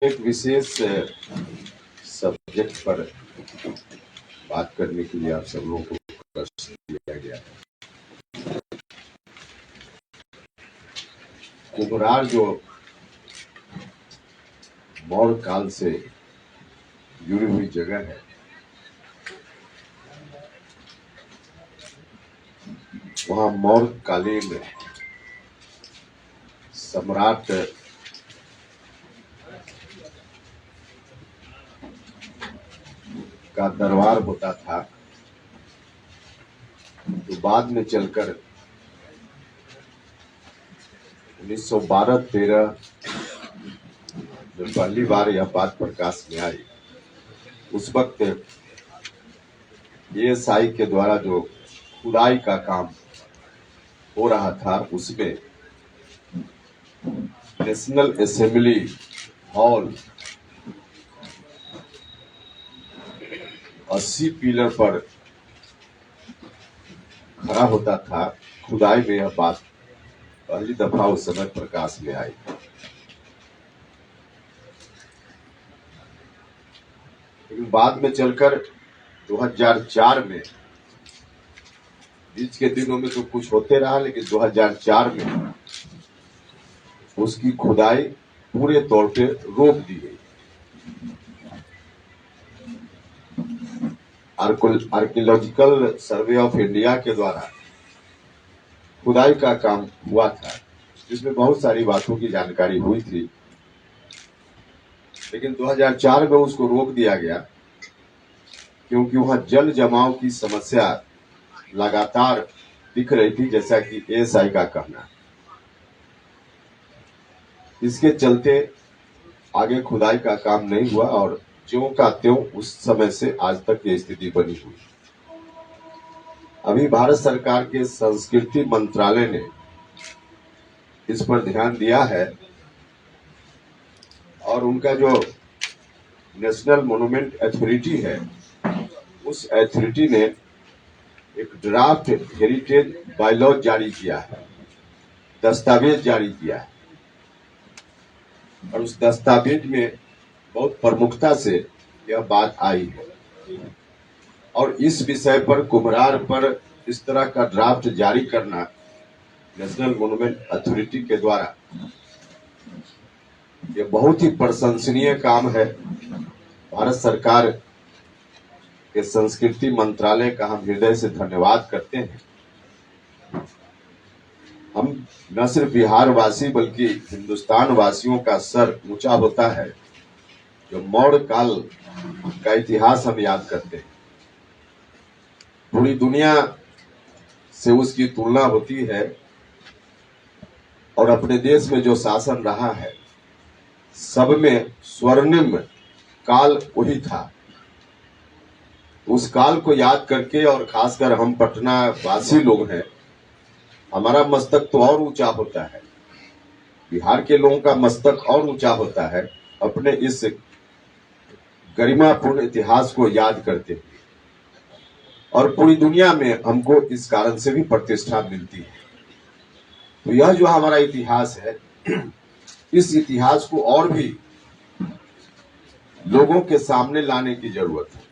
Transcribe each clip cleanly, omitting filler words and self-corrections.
एक विशेष सब्जेक्ट पर बात करने के लिए आप सब लोगों को प्रश्न दिया गया है। कुम्हरार जो मौर्य काल से जुड़ी हुई जगह है, वहां मौर्य कालीन सम्राट का दरबार होता था। तो बाद में चलकर 1912-13 जब पहली बार यह बात प्रकाश में आई, उस वक्त ASI के द्वारा जो खुदाई का काम हो रहा था, उसमें नेशनल असेंबली हॉल 80 पिलर पर खड़ा होता था। खुदाई में यह बात पहली दफा उस समय प्रकाश में आई। लेकिन बाद में चलकर 2004 में, बीच के दिनों में तो कुछ होते रहा, लेकिन 2004 में उसकी खुदाई पूरे तौर पे रोक दी गई। आर्कियोलॉजिकल सर्वे ऑफ इंडिया के द्वारा खुदाई का काम हुआ था, जिसमें बहुत सारी बातों की जानकारी हुई थी, लेकिन 2004 में उसको रोक दिया गया, क्योंकि वहां जल जमाव की समस्या लगातार दिख रही थी, जैसा कि ASI का कहना है। इसके चलते आगे खुदाई का काम नहीं हुआ और ज्यों का त्यों उस समय से आज तक ये स्थिति बनी हुई। अभी भारत सरकार के संस्कृति मंत्रालय ने इस पर ध्यान दिया है और उनका जो नेशनल मॉन्यूमेंट अथॉरिटी है, उस अथॉरिटी ने एक ड्राफ्ट हेरिटेज बायलॉ जारी किया है, दस्तावेज जारी किया है। और उस दस्तावेज में बहुत प्रमुखता से यह बात आई है और इस विषय पर कुम्हरार पर इस तरह का ड्राफ्ट जारी करना नेशनल मॉन्यूमेंट अथॉरिटी के द्वारा यह बहुत ही प्रशंसनीय काम है। भारत सरकार के संस्कृति मंत्रालय का हम हृदय से धन्यवाद करते हैं। हम न सिर्फ बिहार वासी बल्कि हिंदुस्तान वासियों का सर ऊंचा होता है जो मौर्य काल का इतिहास हम याद करते हैं। पूरी दुनिया से उसकी तुलना होती है और अपने देश में जो शासन रहा है, सब में स्वर्णिम काल वही था। उस काल को याद करके और खासकर हम पटना वासी लोग हैं, हमारा मस्तक तो और ऊंचा होता है, बिहार के लोगों का मस्तक और ऊंचा होता है अपने इस गरिमापूर्ण इतिहास को याद करते हुए। और पूरी दुनिया में हमको इस कारण से भी प्रतिष्ठा मिलती है। तो यह जो हमारा इतिहास है, इस इतिहास को और भी लोगों के सामने लाने की जरूरत है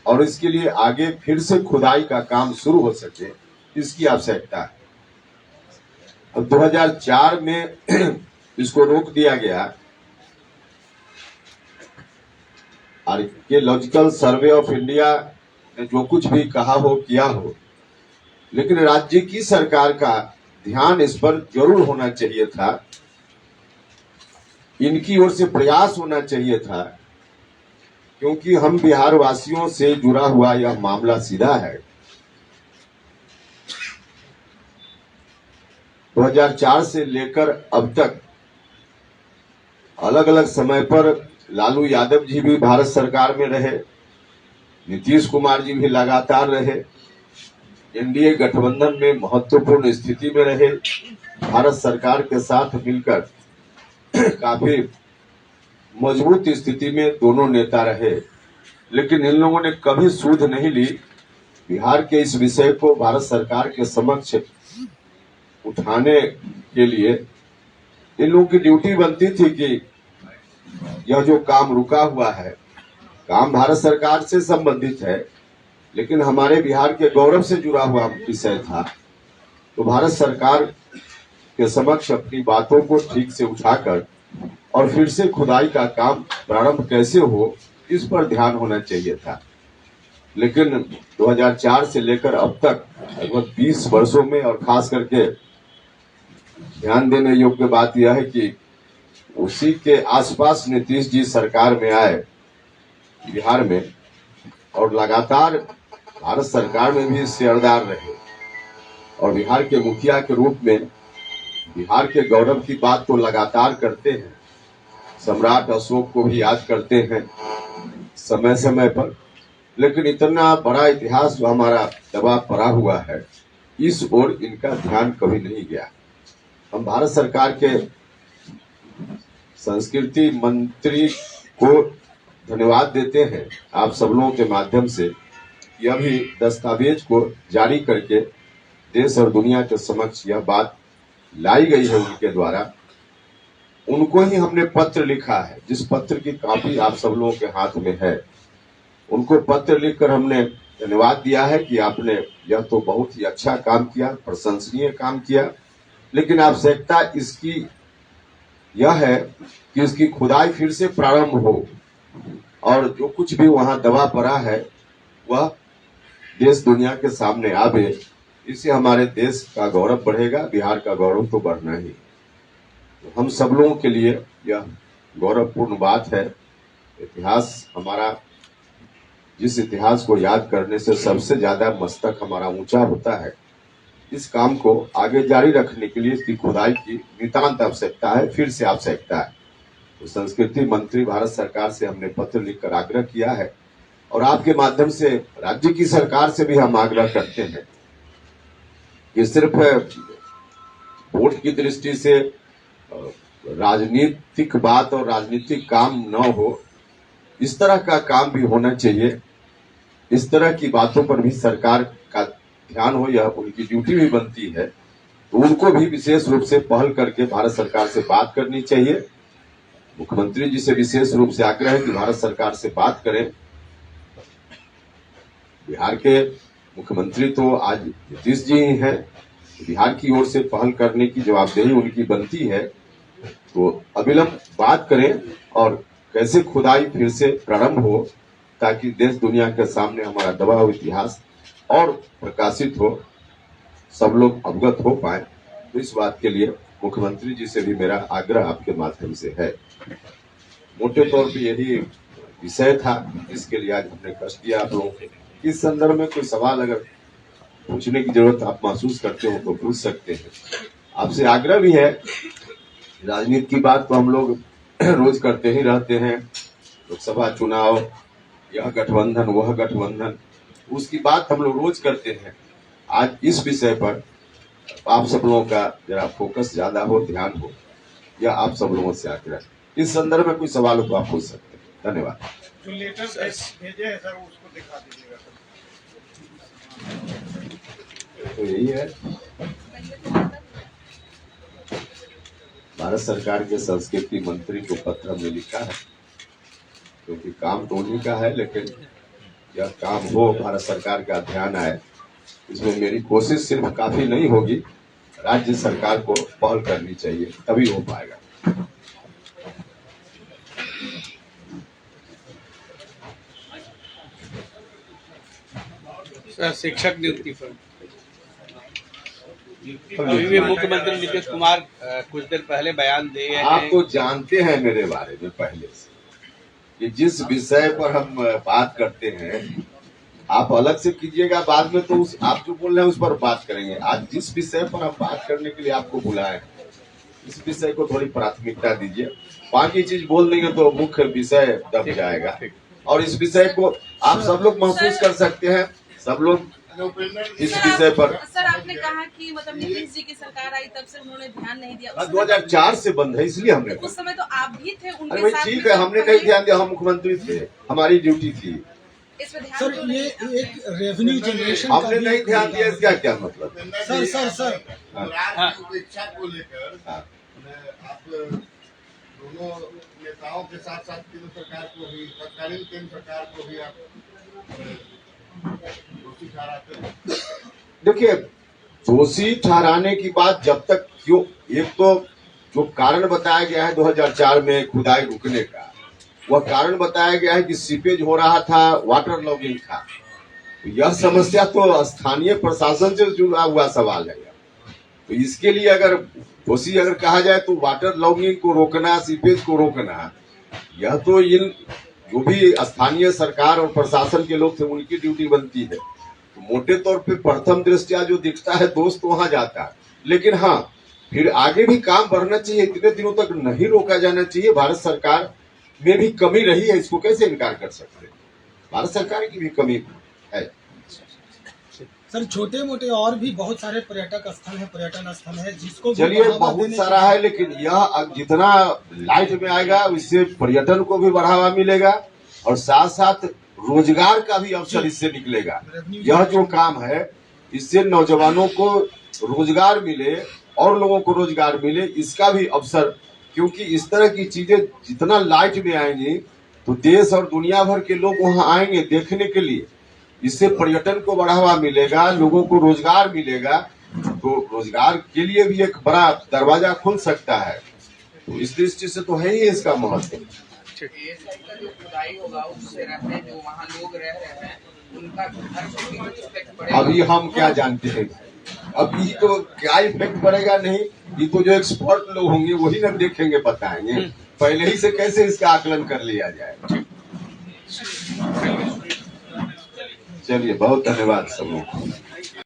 और इसके लिए आगे फिर से खुदाई का काम शुरू हो सके, इसकी आवश्यकता है। अब 2004 में इसको रोक दिया गया। आर्कियोलॉजिकल सर्वे ऑफ इंडिया ने जो कुछ भी कहा हो, किया हो, लेकिन राज्य की सरकार का ध्यान इस पर जरूर होना चाहिए था। इनकी ओर से प्रयास होना चाहिए था, क्योंकि हम बिहार वासियों से जुड़ा हुआ यह मामला सीधा है। 2004 से लेकर अब तक अलग अलग समय पर लालू यादव जी भी भारत सरकार में रहे, नीतीश कुमार जी भी लगातार रहे, NDA गठबंधन में महत्वपूर्ण स्थिति में रहे, भारत सरकार के साथ मिलकर काफी मजबूत स्थिति में दोनों नेता रहे। लेकिन इन लोगों ने कभी सूझ नहीं ली बिहार के इस विषय को भारत सरकार के समक्ष उठाने के लिए। इन लोगों की ड्यूटी बनती थी कि यह जो काम रुका हुआ है, काम भारत सरकार से संबंधित है, लेकिन हमारे बिहार के गौरव से जुड़ा हुआ विषय था। तो भारत सरकार के समक्ष अपनी बातों को ठीक से उठाकर और फिर से खुदाई का काम प्रारंभ कैसे हो, इस पर ध्यान होना चाहिए था। लेकिन 2004 से लेकर अब तक लगभग 20 वर्षों में, और खास करके ध्यान देने योग्य बात यह है कि उसी के आसपास नीतीश जी सरकार में आए बिहार में, और लगातार भारत सरकार में भी शेयरदार रहे, और बिहार के मुखिया के रूप में बिहार के गौरव की बात तो लगातार करते हैं। सम्राट अशोक को भी याद करते हैं समय समय पर, लेकिन इतना बड़ा इतिहास जो हमारा दबा पड़ा हुआ है, इस ओर इनका ध्यान कभी नहीं गया। हम भारत सरकार के संस्कृति मंत्री को धन्यवाद देते हैं आप सब लोगों के माध्यम से, यह भी दस्तावेज को जारी करके देश और दुनिया के समक्ष यह बात लाई गई है उनके द्वारा। उनको ही हमने पत्र लिखा है, जिस पत्र की कॉपी आप सब लोगों के हाथ में है, उनको पत्र लिखकर हमने धन्यवाद दिया है कि आपने यह तो बहुत ही अच्छा काम किया, प्रशंसनीय काम किया, लेकिन आवश्यकता इसकी यह है कि इसकी खुदाई फिर से प्रारंभ हो, और जो कुछ भी वहां दबा पड़ा है वह देश दुनिया के सामने आवे। इससे हमारे देश का गौरव बढ़ेगा, बिहार का गौरव तो बढ़ना ही। तो हम सब लोगों के लिए यह गौरवपूर्ण बात है। इतिहास हमारा, जिस इतिहास को याद करने से सबसे ज्यादा मस्तक हमारा ऊंचा होता है, इस काम को आगे जारी रखने के लिए इसकी खुदाई की नितांत आवश्यकता है, फिर से आवश्यकता है। तो संस्कृति मंत्री भारत सरकार से हमने पत्र लिखकर आग्रह किया है, और आपके माध्यम से राज्य की सरकार से भी हम आग्रह करते हैं कि सिर्फ वोट की दृष्टि से राजनीतिक बात और राजनीतिक काम न हो, इस तरह का काम भी होना चाहिए। इस तरह की बातों पर भी सरकार का ध्यान हो, यह उनकी ड्यूटी भी बनती है। तो उनको भी विशेष रूप से पहल करके भारत सरकार से बात करनी चाहिए। मुख्यमंत्री जी से विशेष रूप से आग्रह है कि भारत सरकार से बात करें। बिहार के मुख्यमंत्री तो आज नीतीश जी ही हैं, बिहार की ओर से पहल करने की जवाबदेही उनकी बनती है। तो अविलंब बात करें और कैसे खुदाई फिर से प्रारंभ हो, ताकि देश दुनिया के सामने हमारा दबा हुआ इतिहास और प्रकाशित हो, सब लोग अवगत हो पाए। तो इस बात के लिए मुख्यमंत्री जी से भी मेरा आग्रह आपके माध्यम से है। मोटे तौर पे यही विषय था, इसके लिए आज हमने कष्ट दिया आप लोगों को। इस संदर्भ में कोई सवाल अगर पूछने की जरूरत आप महसूस करते हो तो पूछ सकते हैं। आपसे आग्रह भी है, राजनीति की बात तो हम लोग रोज करते ही रहते हैं, लोकसभा चुनाव, यह गठबंधन वह गठबंधन, उसकी बात हम लोग रोज करते हैं। आज इस विषय पर आप सब लोगों का जरा फोकस ज्यादा हो, ध्यान हो, यह आप सब लोगों से आग्रह। इस संदर्भ में कोई सवाल हो तो आप पूछ सकते हैं। धन्यवाद। जो लेटर भेजे है सर, उसको दिखा दीजिएगा। तो यही है, भारत सरकार के संस्कृति मंत्री को पत्र में लिखा है, क्योंकि काम तो उन्हीं का है, लेकिन यह काम हो, भारत सरकार का ध्यान आए, इसमें मेरी कोशिश सिर्फ काफी नहीं होगी, राज्य सरकार को पहल करनी चाहिए, तभी हो पाएगा। सर, शिक्षक नियुक्ति पर अभी भी मुख्यमंत्री नीतीश कुमार कुछ देर पहले बयान दे हैं। आप तो जानते हैं मेरे बारे में पहले से कि जिस विषय पर हम बात करते हैं, आप अलग से कीजिएगा, बाद में तो उस आप जो बोल रहे हैं उस पर बात करेंगे। आज जिस विषय पर हम बात करने के लिए आपको बुलाए, इस विषय को थोड़ी प्राथमिकता दीजिए। बाकी चीज बोल देंगे तो मुख्य विषय दब जाएगा, और इस विषय को आप सब लोग महसूस कर सकते हैं। सब लोग इस विषय पर सर, आपने कहा कि मतलब नीतीश जी की सरकार आई तब से उन्होंने ध्यान नहीं दिया। 2004 से बंद है, इसलिए हमने, उस समय तो आप भी थे उनके अरे भाई साथ। ठीक है, हमने नहीं ध्यान दिया, हम मुख्यमंत्री थे, हमारी ड्यूटी थी। इस पे ध्यान सर, क्यों ये नहीं? एक रेवेन्यू जनरेशन हमने नहीं ध्यान दिया, इसका क्या मतलब? सर की उपेक्षा को लेकर हाँ। आप दोनों नेताओं के साथ साथ केंद्र सरकार को भी, तत्कालीन केंद्र सरकार को भी आप दोषी ठहराते हैं? देखिए, दोषी ठहराने की बात जब तक क्यों, एक तो जो कारण बताया गया है 2004 में खुदाई रुकने का, वह कारण बताया गया है कि सीपेज हो रहा था, वाटर लॉगिंग था। तो यह समस्या तो स्थानीय प्रशासन से जुड़ा हुआ सवाल है। तो इसके लिए अगर दोषी अगर कहा जाए तो वाटर लॉगिंग को रोकना, सीपेज को रोकना, यह तो इन जो भी स्थानीय सरकार और प्रशासन के लोग थे उनकी ड्यूटी बनती है। तो मोटे तौर पे प्रथम दृष्टया जो दिखता है दोष तो वहां जाता है, लेकिन हाँ फिर आगे भी काम बढ़ना चाहिए। इतने दिनों तक नहीं रोका जाना चाहिए। भारत सरकार में भी कमी रही है, इसको कैसे इनकार कर सकते हैं? भारत सरकार की भी कमी है। सर छोटे मोटे और भी बहुत सारे पर्यटक स्थल है, पर्यटन स्थल है जिसको भी चलिए बढ़ावा बहुत देने सारा है, लेकिन यह अब जितना लाइट में आएगा उससे पर्यटन को भी बढ़ावा मिलेगा और साथ साथ रोजगार का भी अवसर इससे निकलेगा। यह जो काम है इससे नौजवानों को रोजगार मिले और लोगों को रोजगार मिले, इसका भी अवसर, क्योंकि इस तरह की चीजें जितना लाइट में आएंगी तो देश और दुनिया भर के लोग वहां आएंगे देखने के लिए। इससे पर्यटन को बढ़ावा मिलेगा, लोगों को रोजगार मिलेगा, तो रोजगार के लिए भी एक बड़ा दरवाजा खुल सकता है। तो इस दृष्टि से तो है ही इसका महत्व। ये साइड का जो खुदाई होगा उससे रहते जो वहाँ लोग रह रहे हैं उनका घर पे भी कुछ इफेक्ट पड़ेगा? अभी हम क्या जानते हैं, अभी तो क्या इफेक्ट पड़ेगा नहीं, ये तो जो एक्सपर्ट लोग होंगे वही ना देखेंगे, बताएंगे। पहले ही से कैसे इसका आकलन कर लिया जाए। चलिए बहुत धन्यवाद समूह।